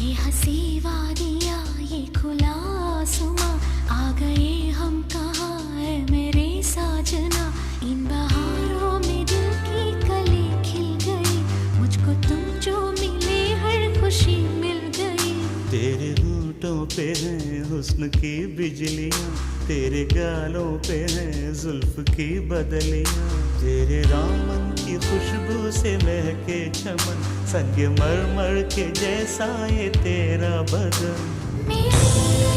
ये हंसी वादियाँ ये खुला आसमां, आ गए हम कहाँ है मेरे साजना। इन बहारों में दिल की कली खिल गई, मुझको तुम जो मिले हर खुशी मिल गई। तेरे होठों पे हैं हुस्न की बिजलियाँ, तेरे गालों पे हैं जुल्फ की बदलियाँ। तेरे दामन की खुशबू से महके चमन, संग मरमर के जैसा ये तेरा बदन। मेरे